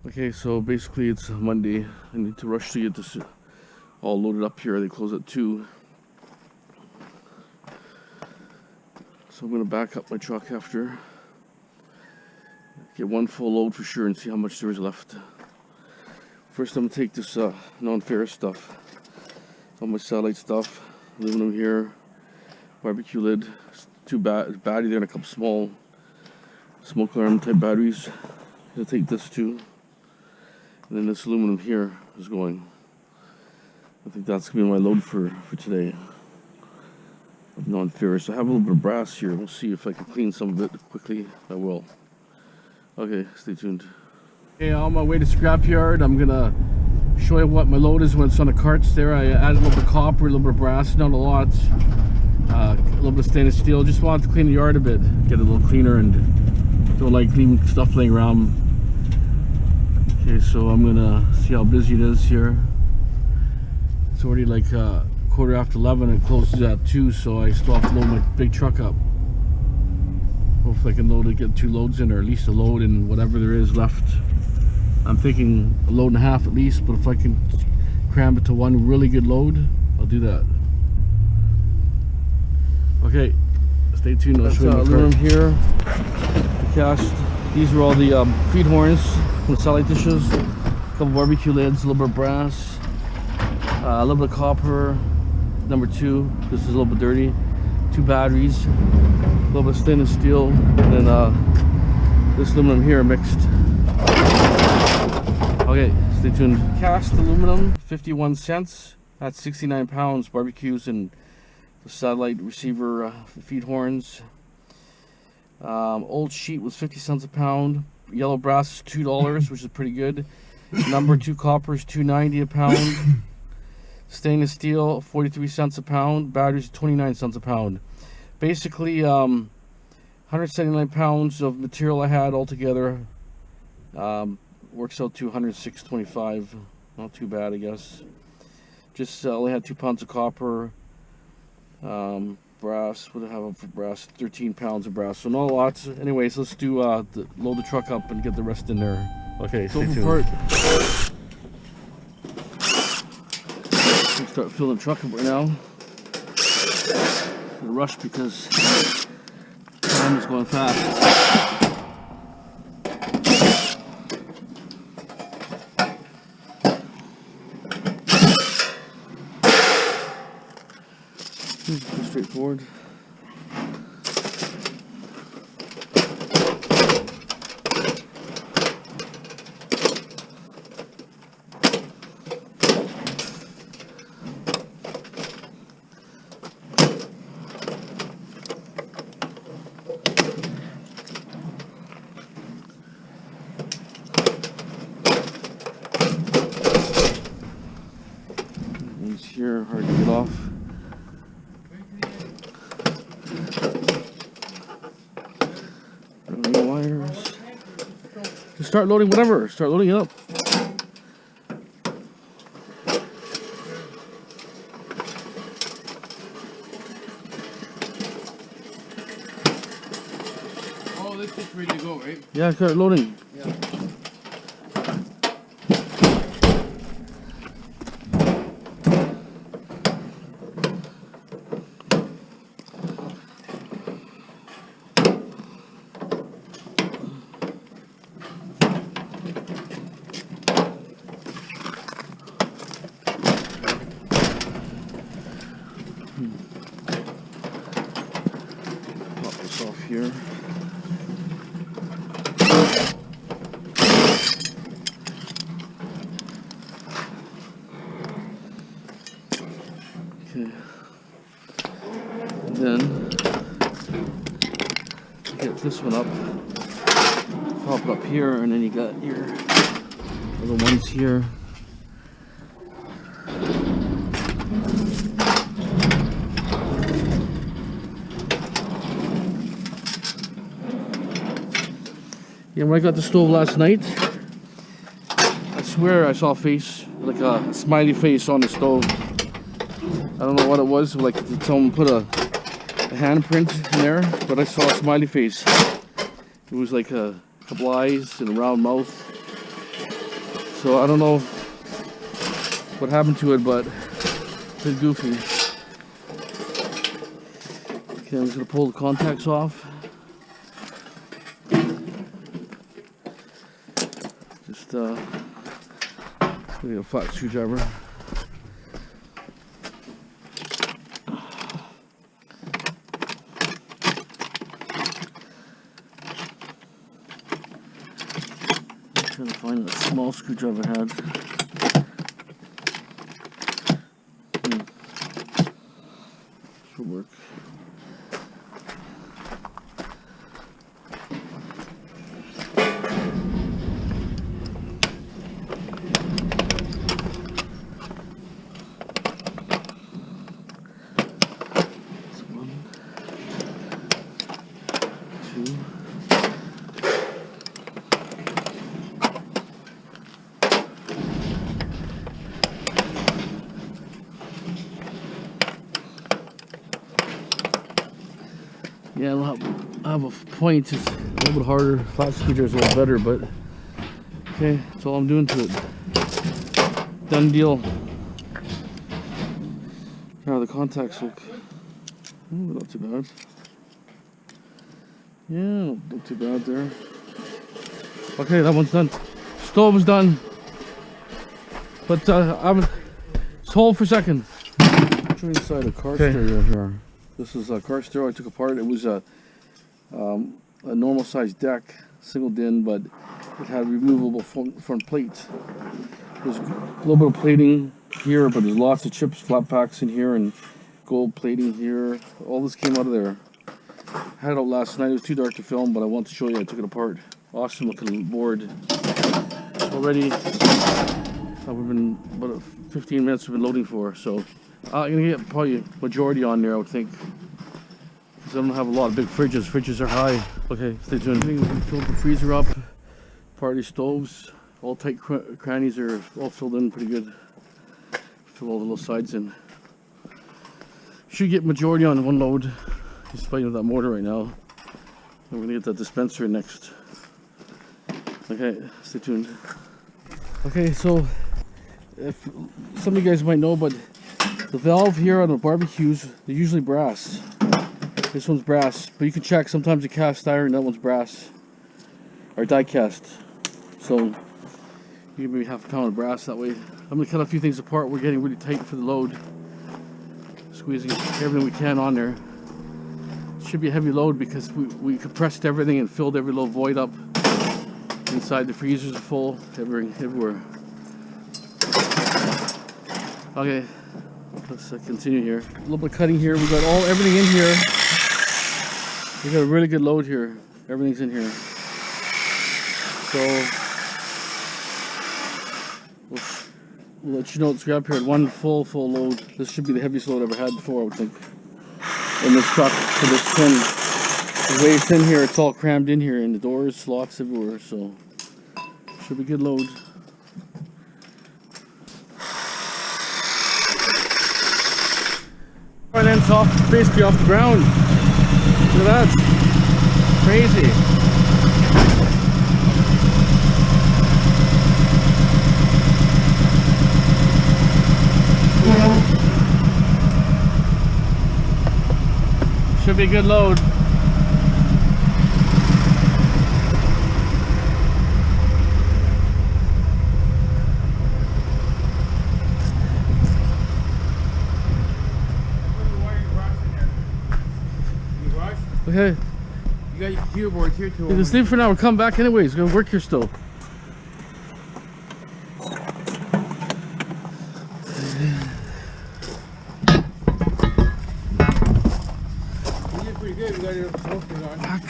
Okay, so basically it's Monday. I need to rush to get this all loaded up here. They close at 2. So I'm going to back up my truck after. Get one full load for sure and see how much there is left. First I'm going to take this non-ferrous stuff. All my satellite stuff. Aluminum here. Barbecue lid. 2 battery there and a couple small smoke alarm type batteries. I'm going to take this too. And then this aluminum here is going. I think that's going to be my load for today. Of non-ferrous. I have a little bit of brass here. We'll see if I can clean some of it quickly. I will. Okay, stay tuned. Okay, on my way to Scrapyard, I'm going to show you what my load is when it's on the carts there. I added a little bit of copper, a little bit of brass, not a lot. A little bit of stainless steel. Just wanted to clean the yard a bit. Get it a little cleaner and don't like leaving stuff laying around. Okay, so I'm gonna see how busy it is here. It's already like 11:15 and it closes at 2, so I still have to load my big truck up. Hopefully I can get 2 loads in, or at least a load in whatever there is left. I'm thinking a load and a half at least, but if I can cram it to one really good load, I'll do that. Okay, stay tuned. I'll show you aluminum here. The cast. These are all the feed horns. The satellite dishes, a couple barbecue lids, a little bit of brass, a little bit of copper, number 2, this is a little bit dirty, 2 batteries, a little bit of stainless steel, and then this aluminum here mixed. Okay, stay tuned. Cast aluminum, 51 cents, that's 69 pounds, barbecues and the satellite receiver feed horns. Old sheet was 50 cents a pound. Yellow brass is $2, which is pretty good. Number 2 copper is $2.90 a pound. Stainless steel 43 cents a pound. Batteries 29 cents a pound. Basically 179 pounds of material I had altogether. Works out to 106.25. Not too bad, I guess. Just only had 2 pounds of copper. Brass, what do I have for brass? 13 pounds of brass, so not a lot. Anyways, let's do load the truck up and get the rest in there. Okay, stay tuned. Let's start filling the truck up right now. In a rush because time is going fast. Pretty straightforward. One's here, hard to get off. Wires. Just start loading whatever. Start loading it up. Oh, this is ready to go, right? Yeah, start loading. Yeah. Pop this off here. Okay. And then get this one up. Pop it up here, and then you got your other ones here. Yeah, when I got the stove last night, I swear I saw a face, like a smiley face on the stove. I don't know what it was, like did someone put a handprint in there, but I saw a smiley face. It was like a couple eyes and a round mouth. So I don't know what happened to it, but it's a bit goofy. Okay, I'm just gonna pull the contacts off. Just get a flat screwdriver. Trying to find a small screwdriver I had. Should work. Yeah, I have a point. It's a little bit harder. Flat screwdriver is a little better, but okay, that's all I'm doing to it. Done deal. Now the contacts look not too bad. Yeah, not too bad there. Okay, that one's done. Stove is done. But just hold for a second. Show you inside a car stereo here. This is a car stereo I took apart. It was a normal sized deck, single din, but it had removable front plates. There's a little bit of plating here, but there's lots of chips, flat packs in here, and gold plating here. All this came out of there. I had it out last night. It was too dark to film, but I wanted to show you. I took it apart. Awesome looking board. Already, we've been about 15 minutes we've been loading for, so I'm gonna get probably a majority on there, I would think, because I don't have a lot of big fridges. Fridges are high. Okay, stay tuned. We filled the freezer up. Party stoves. All tight crannies are all filled in pretty good. Fill all the little sides in. Should get majority on one load. He's fighting with that mortar right now. We're gonna get that dispenser next. Okay, stay tuned. Okay, so if some of you guys might know, but the valve here on the barbecues, they're usually brass. This one's brass, but you can check. Sometimes it's cast iron, that one's brass, or die cast. So you can maybe half a pound of brass that way. I'm gonna cut a few things apart. We're getting really tight for the load. Squeezing everything we can on there. It should be a heavy load because we compressed everything and filled every little void up. Inside the freezers are full, everywhere. Okay, let's continue here. A little bit of cutting here. We got everything in here. We got a really good load here. Everything's in here. So we'll let you know at Scrapyard, one full load. This should be the heaviest load I've ever had before, I would think, in this truck for this tin. The way it's in here, it's all crammed in here, and the doors, slots everywhere, so should be a good load. And then it's off, basically off the ground. Look at that. Crazy. Should be a good load. Okay. You got your computer boards here too. Yeah, just leave for now. We'll come back anyways. We're gonna work here still. You did pretty good. You got your smoking on. Back.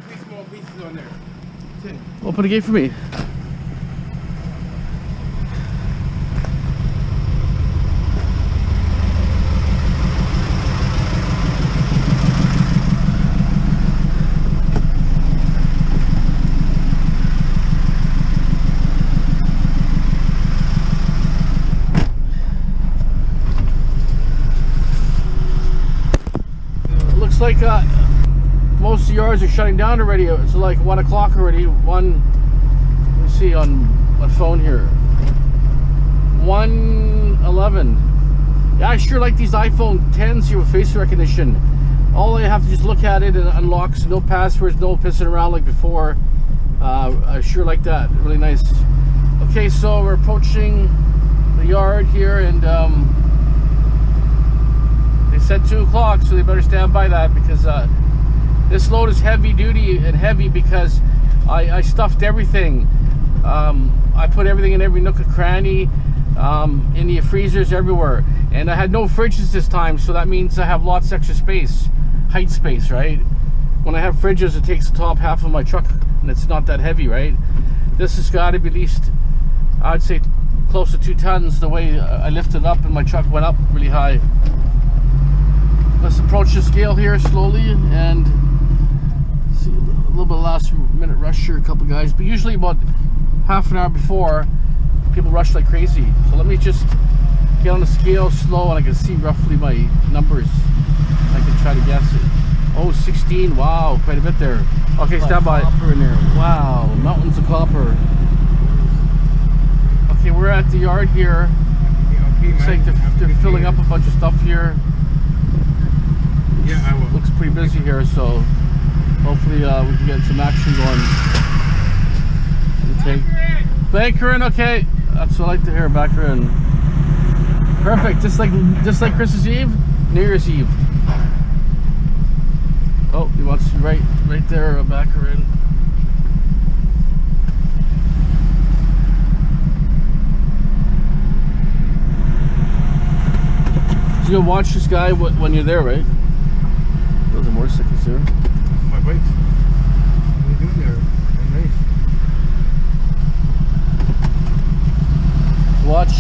Three small pieces on there. thing. Open the gate for me. Looks like most of the yards are shutting down already. It's like 1 o'clock already. Let me see on my phone here. 1:11. Yeah, I sure like these iPhone 10s here with face recognition. All I have to just look at it and it unlocks. No passwords, no pissing around like before. I sure like that. Really nice. Okay, so we're approaching the yard here, and they said 2 o'clock, so they better stand by that, because this load is heavy duty and heavy because I stuffed everything. I put everything in every nook and cranny, in the freezers everywhere, and I had no fridges this time, so that means I have lots of extra space, height space, right? When I have fridges, it takes the top half of my truck, and it's not that heavy, right? This has got to be at least, I'd say, close to 2 tons the way I lifted it up, and my truck went up really high. Let's approach the scale here slowly and see a little bit of last minute rush here, a couple guys, but usually about half an hour before, people rush like crazy. So let me just get on the scale slow, and I can see roughly my numbers. I can try to guess it. Oh, 16, wow, quite a bit there. Okay, stand by. Copper in there. Wow, mountains of copper. Okay, we're at the yard here. Looks like they're filling up a bunch of stuff here. Yeah, I will. Looks pretty busy here, so hopefully we can get some action going. Okay. Banker in, okay. That's what I like to hear, backer in. Perfect, just like Christmas Eve, New Year's Eve. Oh, he wants to right there, backer in. So you'll watch this guy when you're there, right? Those are motorcycles there. My bikes. What are you doing there? They're nice. Watch.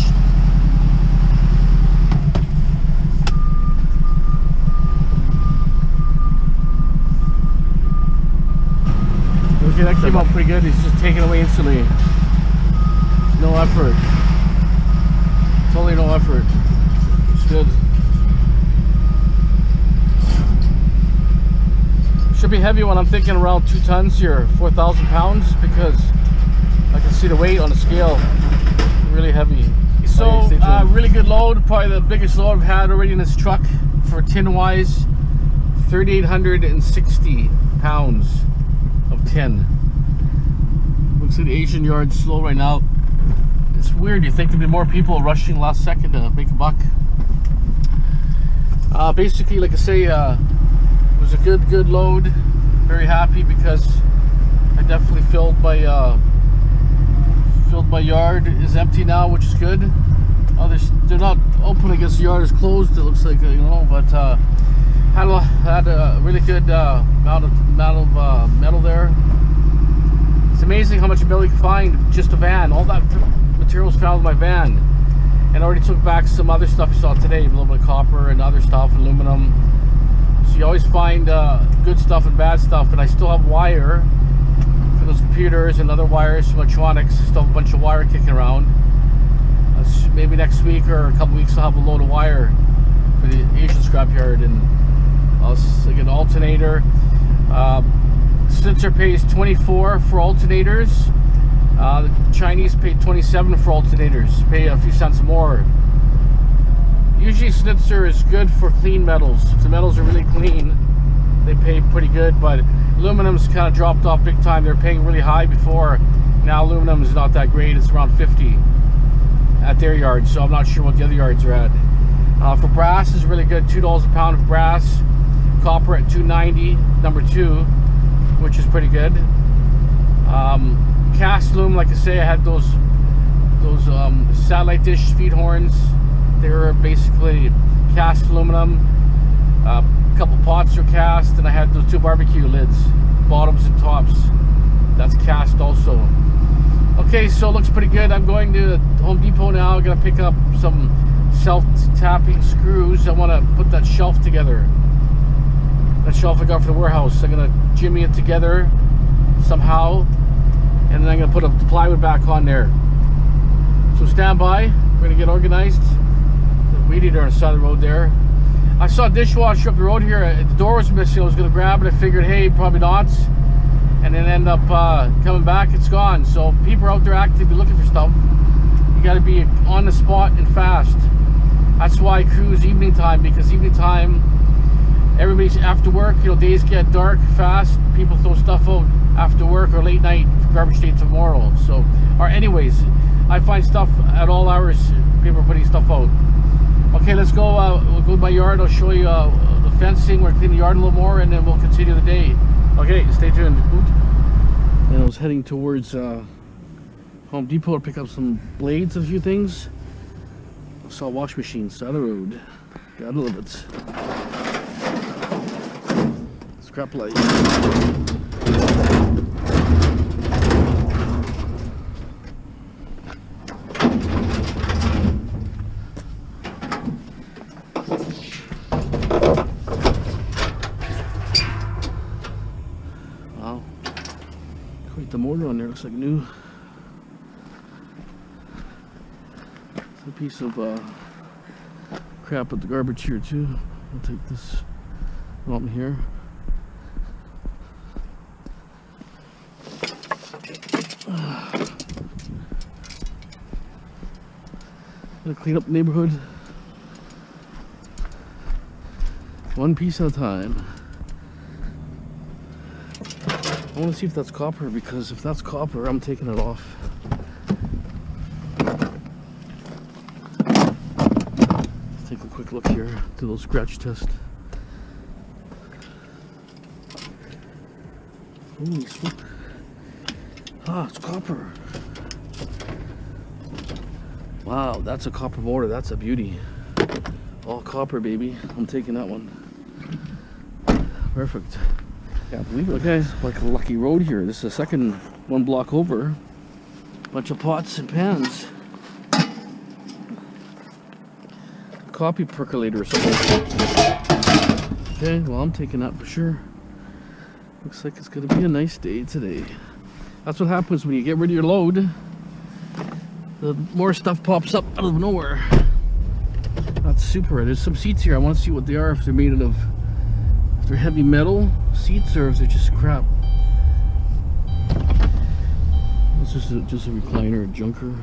Okay, that came out pretty good. He's just taking away instantly. No effort. Totally no effort. It's good. Should be heavy one. I'm thinking around 2 tons here, 4,000 pounds, because I can see the weight on the scale. Really heavy. So really good load, probably the biggest load I've had already in this truck for tin wise. 3,860 pounds of tin. Looks like the Asian yard's slow right now. It's weird, you think there'd be more people rushing last second to make a buck. Basically, like I say, it was a good load. Very happy because I definitely filled my yard. Is empty now, which is good. They're not open. I guess the yard is closed. It looks like, you know, but had a really good amount of metal there. It's amazing how much metal you can find just a van. All that material was found in my van, and I already took back some other stuff you saw today, a little bit of copper and other stuff, aluminum. So you always find good stuff and bad stuff, and I still have wire for those computers and other wires, some electronics. Still have a bunch of wire kicking around. Maybe next week or a couple weeks I'll have a load of wire for the Asian scrapyard, and I'll get an alternator. Schnitzer pays 24 for alternators. The Chinese pay 27 for alternators. Pay a few cents more. Usually Schnitzer is good for clean metals. If the metals are really clean, they pay pretty good, but aluminum's kind of dropped off big time. They're paying really high before. Now aluminum is not that great. It's around 50 at their yards, so I'm not sure what the other yards are at. For brass is really good, $2 a pound of brass. Copper at $2.90, number 2, which is pretty good. Cast aluminum, like I say, I had those satellite dish feed horns. They were basically cast aluminum. A couple pots were cast, and I had those 2 barbecue lids, bottoms and tops. That's cast also. Okay, so it looks pretty good. I'm going to Home Depot now. I'm gonna pick up some self-tapping screws. I want to put that shelf together. That shelf I got for the warehouse. I'm gonna jimmy it together somehow, and then I'm gonna put the plywood back on there. So stand by. We're gonna get organized. The weed eater on the side of the road there. I saw a dishwasher up the road here. The door was missing. I was gonna grab it. I figured, hey, probably not. And then end up coming back. It's gone. So people are out there actively looking for stuff. You got to be on the spot and fast. That's why I cruise evening time, because evening time, everybody's after work. You know, days get dark fast. People throw stuff out after work or late night for garbage day tomorrow. So, or anyways, I find stuff at all hours. People are putting stuff out. Okay, let's go. We'll go to my yard. I'll show you the fencing. We're cleaning the yard a little more, and then we'll continue the day. Okay, stay tuned. And I was heading towards Home Depot to pick up some blades, a few things. I saw a wash machine side of the road. Gotta love it. Scrap light. Wow. Quite the motor on there, looks like new. It's a piece of crap at the garbage here too. I'll take this on here. Gonna clean up the neighborhood one piece at a time. I want to see if that's copper, because if that's copper, I'm taking it off. Let's take a quick look here, do a little scratch test. Holy smoke. Ah, it's copper. Wow, that's a copper motor. That's a beauty. All copper, baby. I'm taking that one. Perfect. Can't believe it. Okay, like a lucky road here. This is the second one block over. Bunch of pots and pans. Coffee percolator or something. Okay, well, I'm taking that for sure. Looks like it's gonna be a nice day today. That's what happens when you get rid of your load. The more stuff pops up out of nowhere. That's super. There's some seats here. I want to see what they are, if they're made out of, if they're heavy metal seats or if they're just crap. It's just a recliner, a junker.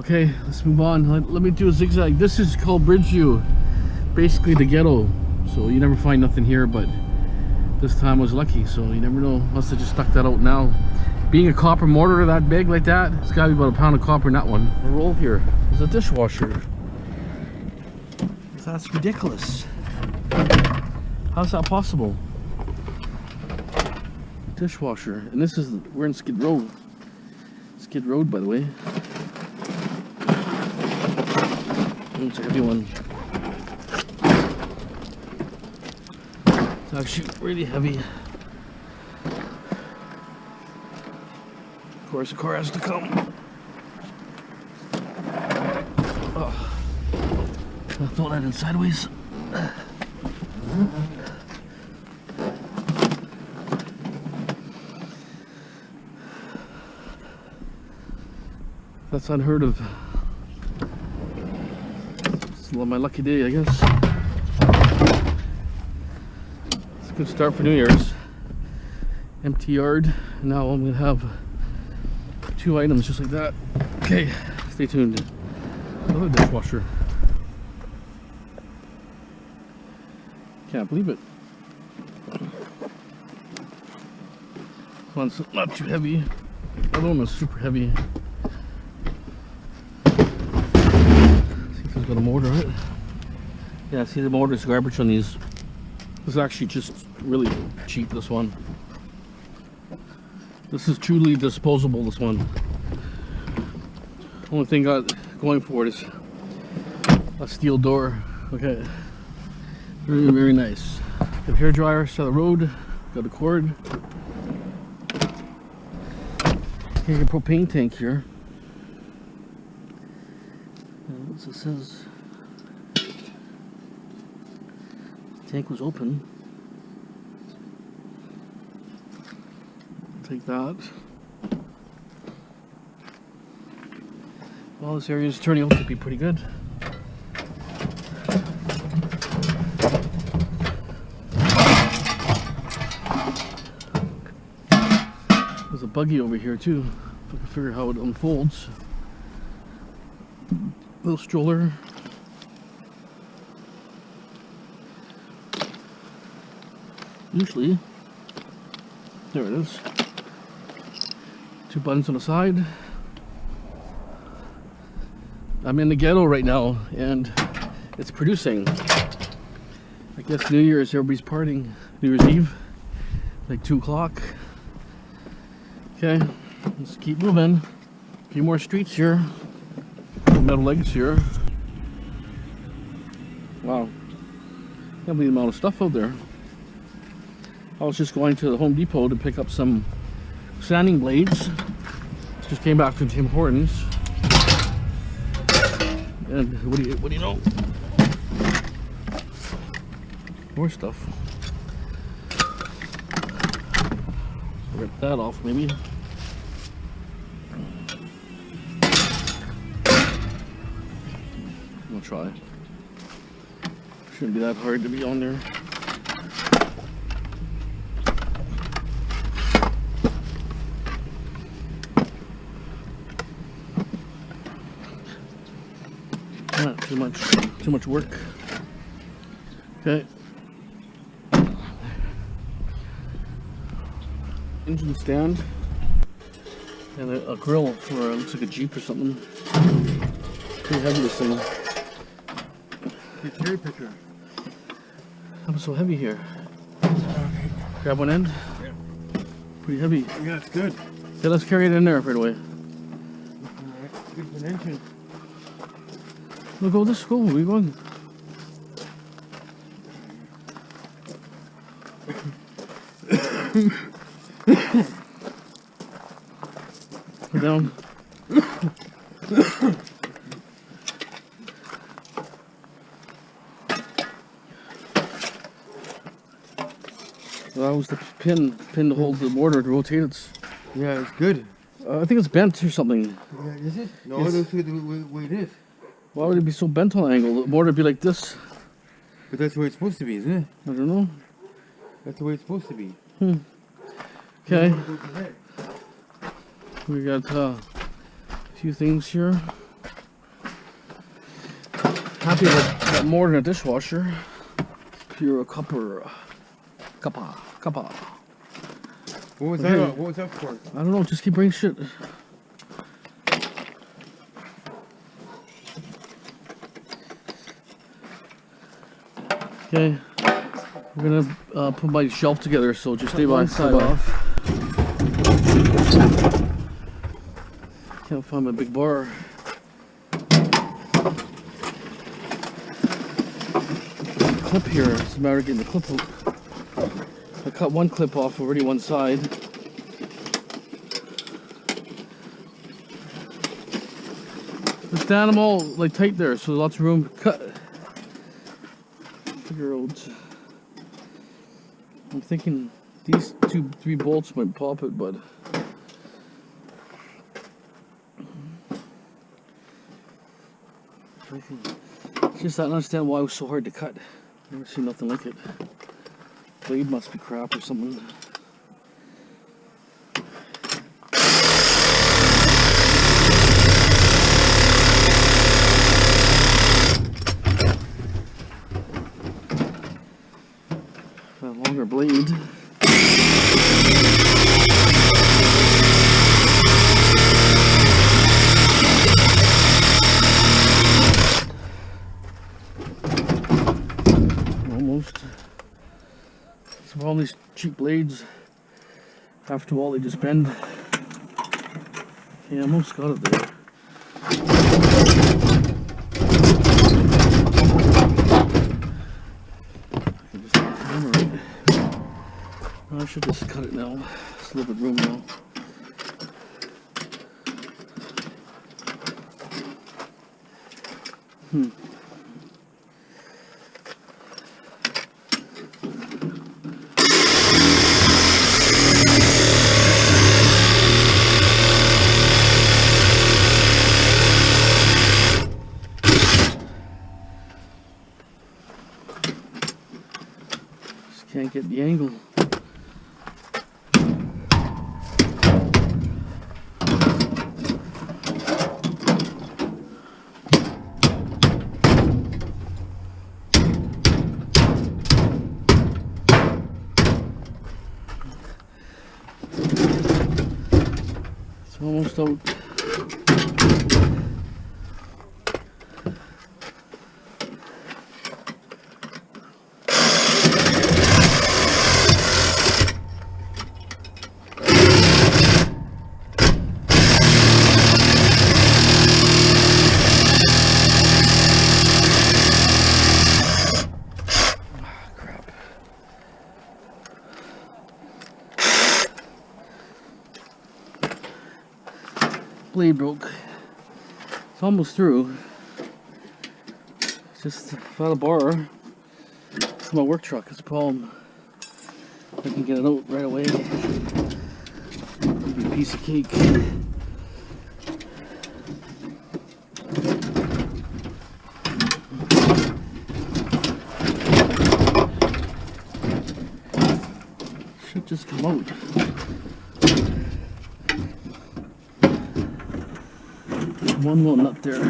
Okay, let's move on. Let me do a zigzag. This is called Bridgeview, basically the ghetto. So you never find nothing here, but this time I was lucky. So you never know. Must have just stuck that out now. Being a copper mortar that big like that, it's got to be about a pound of copper in that one. The roll here is a dishwasher. That's ridiculous. How's that possible? Dishwasher. And this is, we're in Skid Row. Skid Road, by the way. It's a heavy one. It's actually really heavy. Of course, the car has to come. Oh. I'll throw that in sideways. That's unheard of. It's my lucky day, I guess. It's a good start for New Year's. Empty yard. Now I'm gonna have 2 items just like that. Okay, stay tuned. Another dishwasher. Can't believe it. One's not too heavy. The other one is super heavy. See if it's got a motor in it. Yeah, see the motor's garbage on these. This is actually just really cheap, this one. This is truly disposable, this one. Only thing got going for it is a steel door. Okay. Very, very nice. Got a hairdryer, side of the road. Got a cord. Here's your propane tank here. What's it says? Tank was open. Take that. Well, this area is turning out to be pretty good. There's a buggy over here too. If I can figure out how it unfolds. Little stroller. Usually, there it is. 2 buttons on the side. I'm in the ghetto right now and it's producing. I guess New Year's, everybody's partying. New Year's Eve, like 2 o'clock. Okay, let's keep moving. A few more streets here. Metal legs here. Wow. Can't believe the amount of stuff out there. I was just going to the Home Depot to pick up some sanding blades. Just came back from Tim Hortons. And what do you know? More stuff. Rip that off maybe. I'll try. Shouldn't be that hard to be on there. Not too much work. Okay. Engine stand and a grill for looks like a Jeep or something. Pretty heavy this thing. Good cherry picker. How so heavy here? Grab one end. Yeah. Pretty heavy. Yeah, it's good. Okay, let's carry it in there right away. Alright, good for an engine. We'll go this school. Where are you going? Go down. That was the pin to hold the mortar to rotate it. Yeah, it's good. I think it's bent or something. Yeah, is it? No, Yes. that's the way it is. Why would it be so bent on an angle? The mortar would be like this. But that's the way it's supposed to be, isn't it? I don't know. That's the way it's supposed to be. Okay. We got a few things here. Happy with that mortar in a dishwasher. Pure copper. Copper. What was Okay. that? What was that for? I don't know, just keep bringing shit. Okay, we're gonna put my shelf together, so just stay by. Side off. Can't find my big bar. Clip here. It's a matter of getting the clip out. I cut one clip off already, one side. But stand them all like tight there, so there's lots of room to cut. Figure out. I'm thinking these 2-3 bolts might pop it, but it's just I don't understand why it was so hard to cut. Never seen nothing like it. Blade must be crap or something. A longer blade. Almost. So all these cheap blades, after all, they just bend. Yeah, almost got it there. I should just cut it now. It's a little bit room now. Just can't get the angle. It's almost out. Blade broke. It's almost through. Just without a bar. It's my work truck. It's a problem. I can get it out right away. It'd be a piece of cake. Should just come out. One little nut there.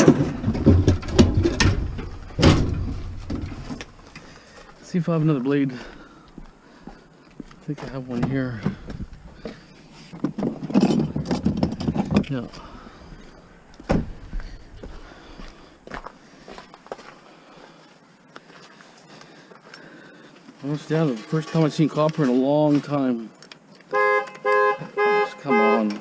See if I have another blade. I think I have one here. Yeah. Almost down. The first time I've seen copper in a long time. Just come on.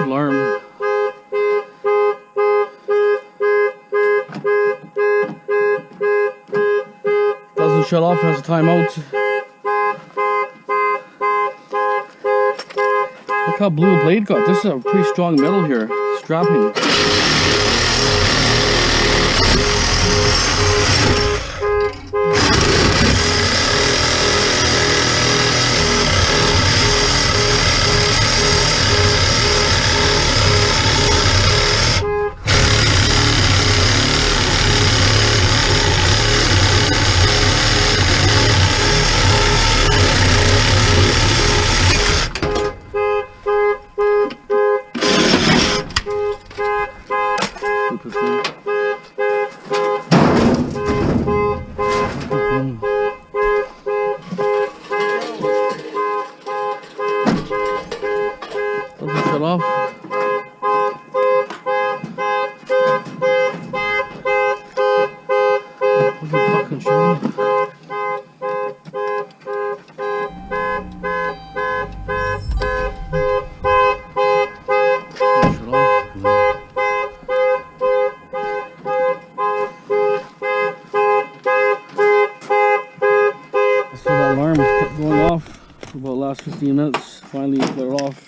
Alarm. Doesn't shut off, has a timeout. Look how blue the blade got. This is a pretty strong metal here. Strapping. Doesn't shut off. Look at fucking shut. So that alarm kept going off for about the last 15 minutes. Finally got it off.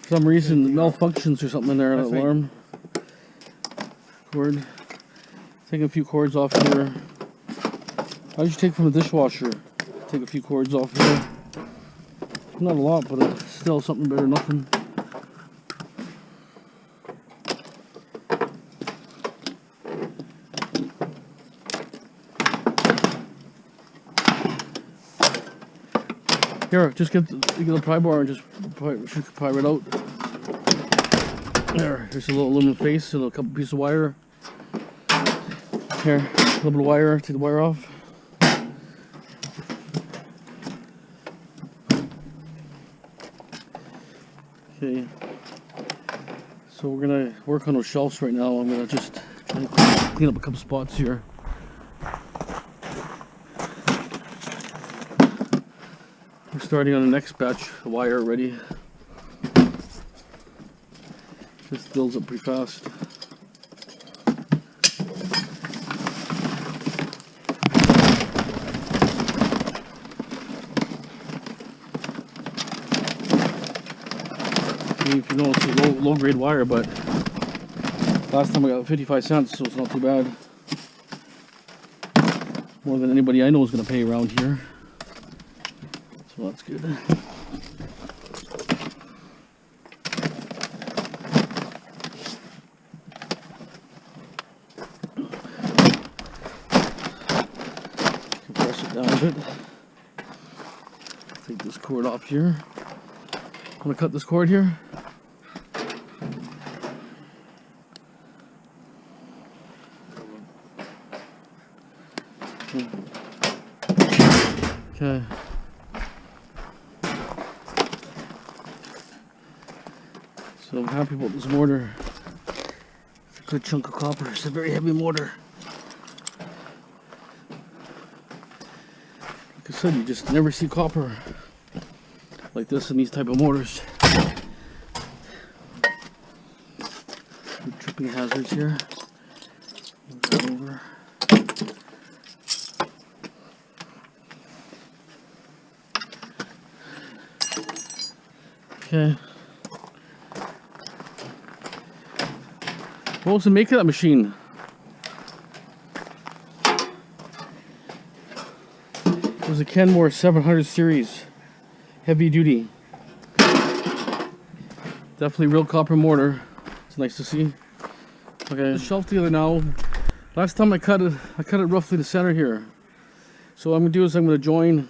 For some reason, it malfunctions or something in there, that alarm. Cord. Taking a few cords off here. I usually take from the dishwasher. Take a few cords off here. Not a lot, but it's still something better than nothing. Here, just get the pry bar and just pry it out. There, here's a little aluminum face and a couple pieces of wire. Here, a little bit of wire, take the wire off. So we're gonna work on those shelves right now. I'm gonna just try to clean up a couple spots here. We're starting on the next batch of wire already. This builds up pretty fast. If you notice, it's low grade wire, but last time I got 55 cents, so it's not too bad. More than anybody I know is going to pay around here. So that's good. Compress it down a bit. Take this cord off here. I'm going to cut this cord here. Okay. So I'm happy about this mortar. It's a good chunk of copper. It's a very heavy mortar. Like I said, you just never see copper like this in these type of mortars. Some tripping hazards here. Move that over. Okay. What was the make of that machine? It was a Kenmore 700 series, heavy duty. Definitely real copper mortar. It's nice to see. Okay, the shelf together now. Last time I cut it roughly the center here. So what I'm gonna do is I'm gonna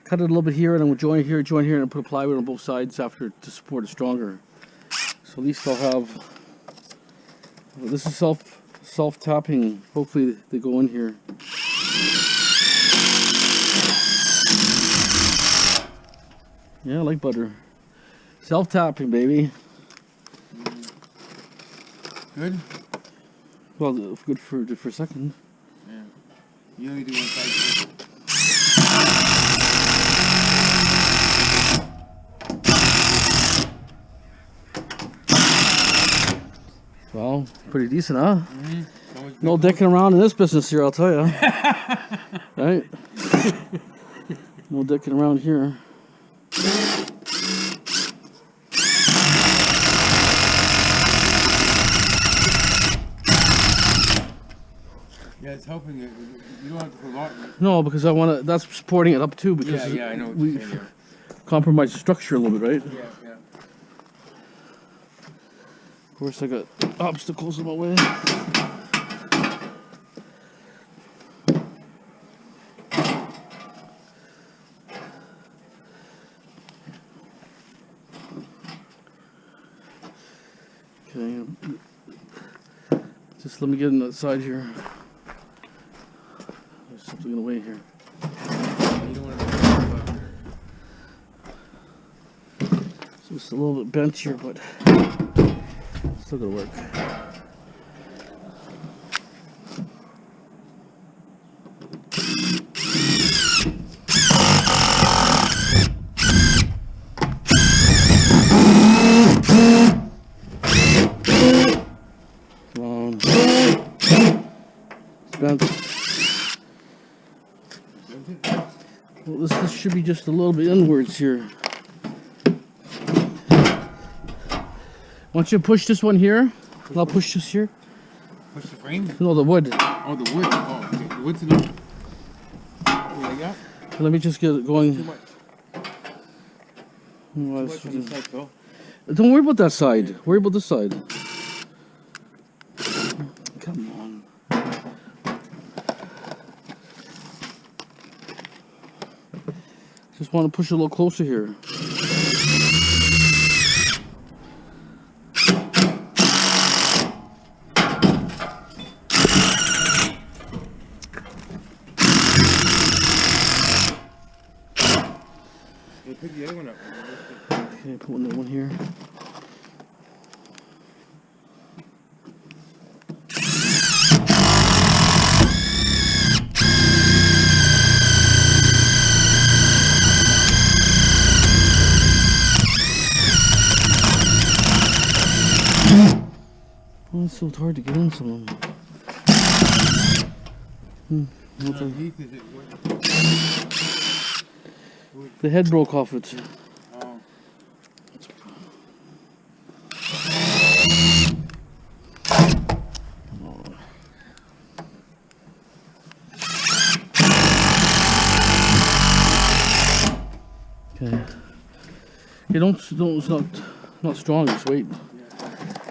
cut it a little bit here, and I'm going to join here, and put a plywood on both sides after to support it stronger. So at least I'll have. This is self-tapping. Hopefully they go in here. Yeah, I like butter. Self-tapping, baby. Good? Well, good for a second. Yeah. You only do one side. Well, pretty decent, huh? No dicking around in this business here, I'll tell you. Right? No dicking around here. Yeah, it's helping it. You don't have to put a lot. No, because I want to. That's supporting it up too. Because I know. What you're saying, yeah. Compromise the structure a little bit, right? Yeah, yeah. Of course, I got obstacles in my way. Okay, just let me get in that side here. There's something in the way here. You don't want to So it's a little bit bent here, but still gonna work. Come on. It's bent. Well, this should be just a little bit inwards here. Why don't you push this one here? I'll push this here. push the frame? No, the wood. Oh, the wood. Oh, okay. The wood's enough. Like that? Let me just get it going. Too much. Oh, Too much on this side, Phil. don't worry about that side. Worry about this side. Come on. Just want to push it a little closer here. Pick the other one up. Okay, put one here. Oh, it's so hard to get in some of them. The head broke off it. Oh. Okay. You don't. It's not strong. Just wait.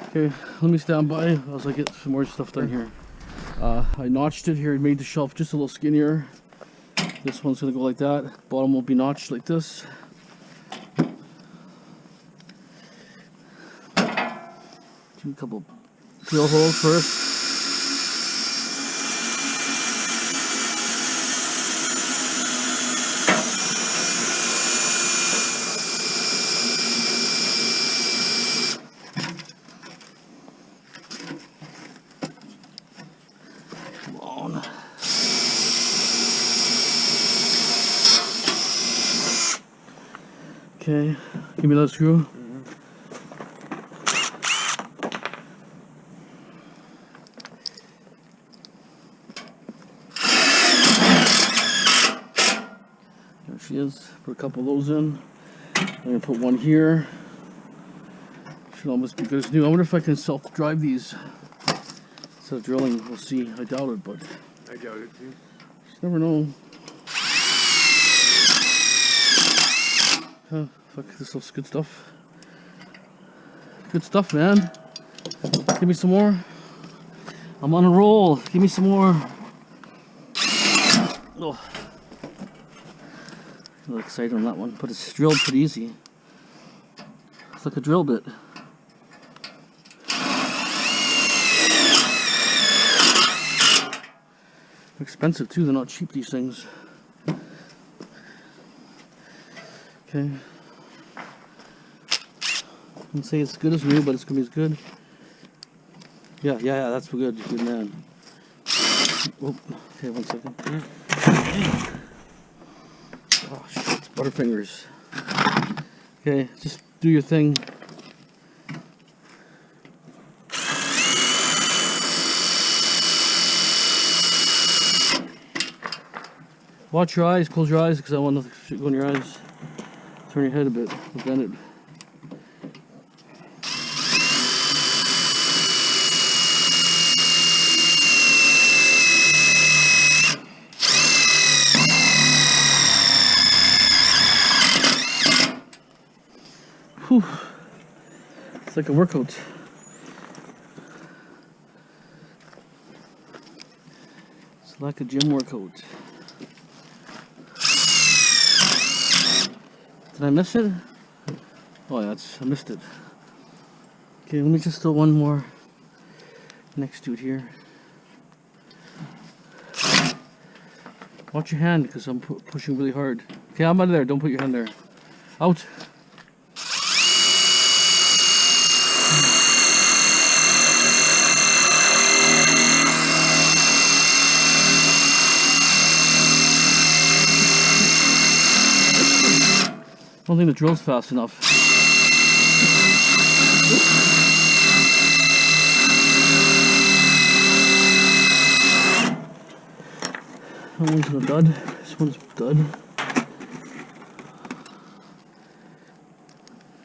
Okay. Let me stand by as I get some more stuff done here. I notched it here. I made the shelf just a little skinnier. This one's gonna go like that. Bottom will be notched like this. Do a couple drill holes first. Come on. Okay, give me that screw. There she is. Put a couple of those in. I'm gonna put one here. Should almost be good as new. I wonder if I can self-drive these instead of drilling. We'll see. I doubt it, but I doubt it too. just never know. Fuck, this looks good stuff. Good stuff, man. Give me some more. I'm on a roll. Give me some more. Oh. A little excited on that one, but it's drilled pretty easy. It's like a drill bit. They're expensive too, they're not cheap, these things. Okay. I wouldn't say it's good as new, but it's gonna be as good. Yeah, that's good. Good man. Oh, okay, 1 second. Oh shit, it's Butterfingers. Okay, just do your thing. Watch your eyes, close your eyes, because I want nothing to go in your eyes. Turn your head a bit, bend it. Whew. It's like a workout. It's like a gym workout. Did I miss it? Oh yeah, I missed it. Okay, let me just do one more next to it here. Watch your hand, because I'm pushing really hard. Okay, I'm out of there. Don't put your hand there. Out. I don't think the drill's fast enough. That one's a dud. This one's dud.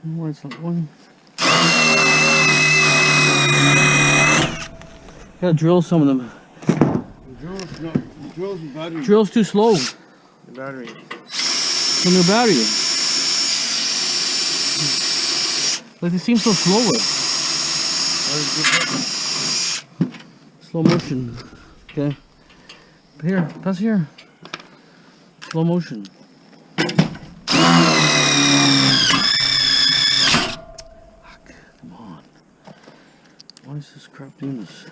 Why is that one? Gotta drill some of them. The drill's battery. Drill's too slow. The battery. From your battery. Like they seem so slow. Slow motion. Okay. Here, pass here. Slow motion. Fuck, come on. Why is this crap doing this?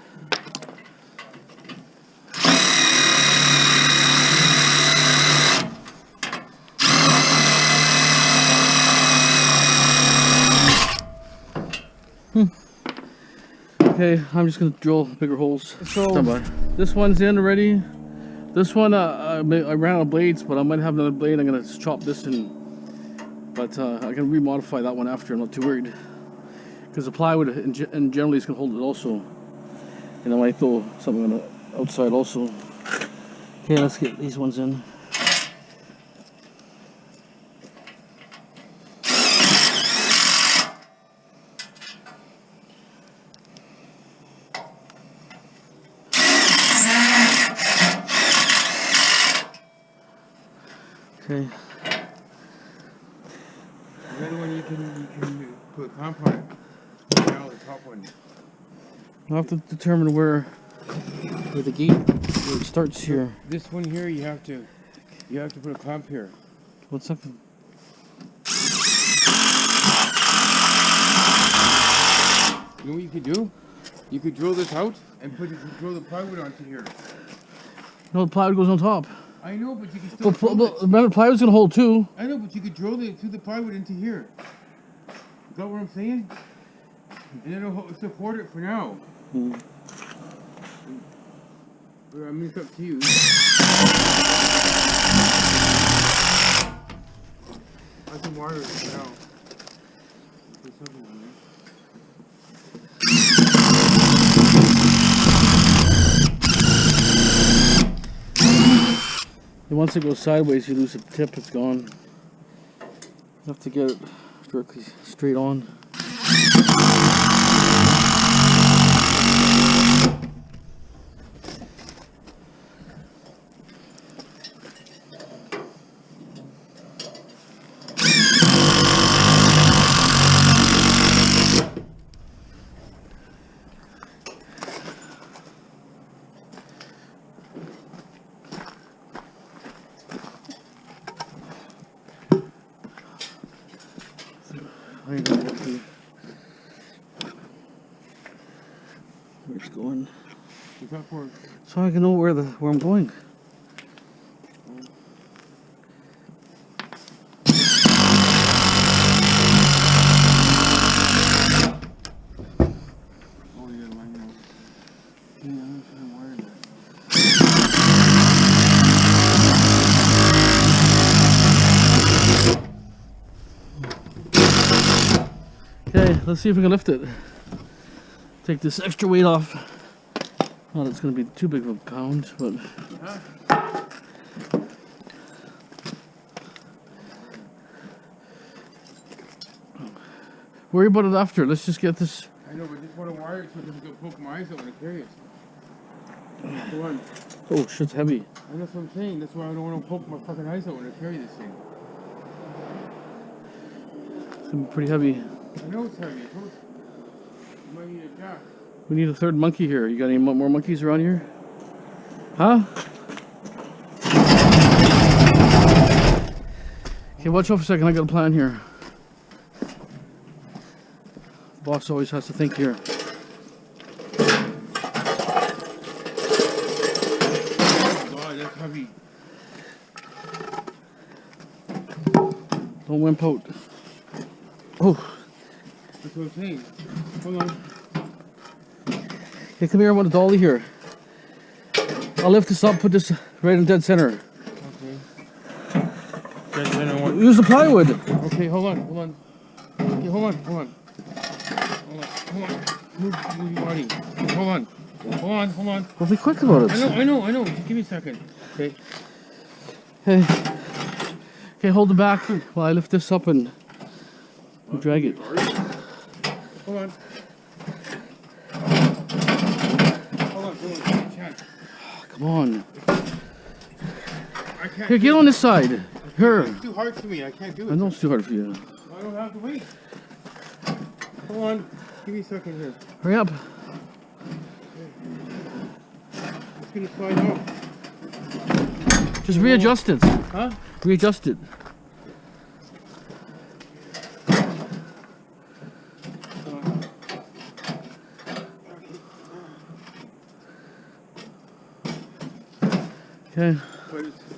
Okay, I'm just gonna drill bigger holes. So Stand by. This one's in already. This one, I ran out of blades, but I might have another blade. I'm gonna chop this in, but I can remodify that one after. I'm not too worried, because the plywood and generally is gonna hold it also. And I might throw something on the outside also. Okay, let's get these ones in. Okay. the other one you can put a clamp on it. Now the top one. I'll have to determine where the gate where it starts here. This one here you have to put a clamp here. 1 second. You know what you could do? You could drill this out and drill the plywood onto here. No, the plywood goes on top. I know, but you can still. But remember, the plywood's gonna hold too. I know, but you could drill the plywood into here. You got what I'm saying? And it'll support it for now. Hmm. I mean, it's up to you. I can wire it for now. Put something on there. And once it goes sideways, you lose the tip, it's gone. You have to get it directly straight on. Where it's going. So I can know where I'm going. Okay, let's see if we can lift it. Take this extra weight off. Not that it's going to be too big of a pound, but... Worry about it after. Let's just get this... I know, but I just want to wire it so it doesn't poke my eyes out when I carry it. Go on. Oh, shit's heavy. And that's what I'm saying. That's why I don't want to poke my fucking eyes out when I carry this thing. It's going to be pretty heavy. I know it's heavy. You might need a jack. We need a third monkey here. You got any more monkeys around here? Huh? Okay, watch out for a second. I got a plan here. The boss always has to think here. Oh God, that's heavy. Don't wimp out. Oh. That's what I'm saying. Hold on. Hey, come here. I want a dolly here. I'll lift this up, put this right in dead center. Okay. Dead center one. Use the plywood. Okay, hold on. Okay, hold on. Move your body. Hold on. Well, be quick about it. I know. Just give me a second. Okay. Hey. Okay, hold it back while I lift this up and drag it. Hold on. Come on. I can't. Here, get on this side. Here. It's too hard for me. I can't do it. I know it's too hard for you. I don't have to wait. Hold on. Give me a second here. Hurry up. It's gonna slide off. Just readjust it. Huh? Readjust it. Okay.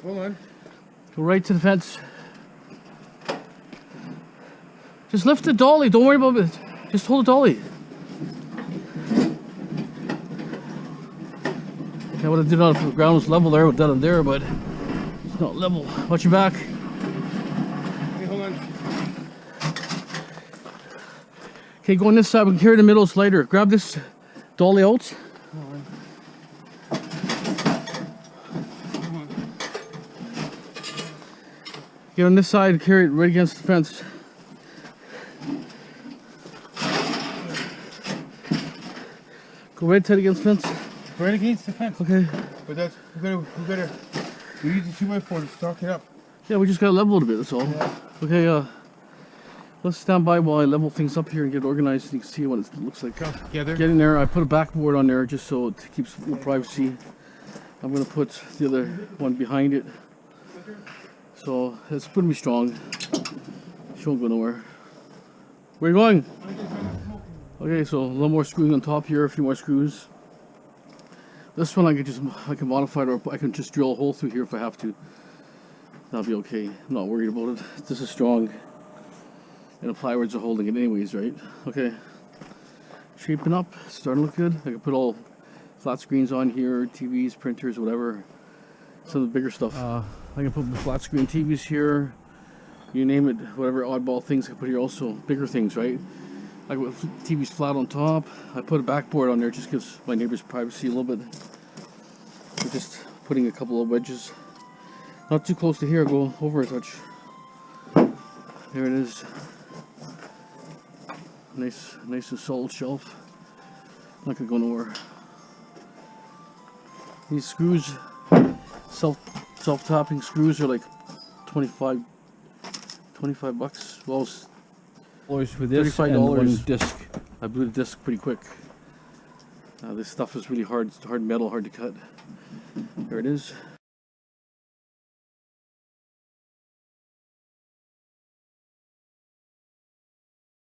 Hold on. Go right to the fence. Just lift the dolly. Don't worry about it. Just hold the dolly. I would have did it if the ground was level there, I would have done it there, but it's not level. Watch your back. Okay, hold on. Okay, go on this side. We can carry the middles later. Grab this dolly out. Get on this side and carry it right against the fence. Go right tight against the fence. Right against the fence. Okay. But that's we use the 2x4 to stock it up. Yeah, we just gotta level it a bit, that's all. Yeah. Okay, let's stand by while I level things up here and get organized so you can see what it looks like. Together. Get in there. I put a backboard on there just so it keeps more privacy. I'm gonna put the other one behind it. So it's gonna be strong. She won't go nowhere. Where are you going? Okay, so a little more screwing on top here, a few more screws. This one I can modify it, or I can just drill a hole through here if I have to. That'll be okay. I'm not worried about it. This is strong. And the plywoods are holding it anyways, right? Okay. Shaping up, starting to look good. I can put all flat screens on here, TVs, printers, whatever. Some of the bigger stuff. I can put flat screen TVs here. You name it, whatever oddball things I can put here also. Bigger things, right? I put TVs flat on top. I put a backboard on there, just gives my neighbors privacy a little bit. I'm just putting a couple of wedges. Not too close to here, go over a touch. There it is. Nice and solid shelf. Not gonna go nowhere. These screws, self-tapping screws, are like 25 bucks. Well, For this $35 and one disc. I blew the disc pretty quick. This stuff is really hard. It's hard metal, hard to cut. There it is.